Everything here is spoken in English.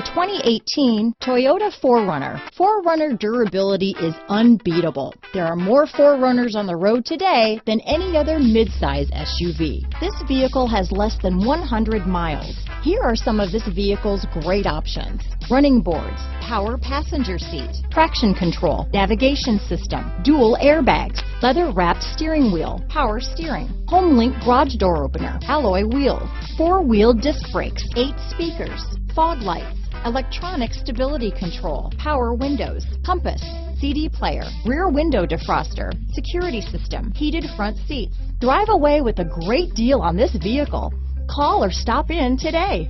2018 Toyota 4Runner. 4Runner durability is unbeatable. There are more 4Runners on the road today than any other midsize SUV. This vehicle has less than 100 miles. Here are some of this vehicle's great options: running boards, power passenger seat, traction control, navigation system, dual airbags, leather-wrapped steering wheel, power steering, home-link garage door opener, alloy wheels, four-wheel disc brakes, 8 speakers, fog lights, electronic stability control, power windows, compass, CD player, rear window defroster, security system, heated front seats. Drive away with a great deal on this vehicle. Call or stop in today.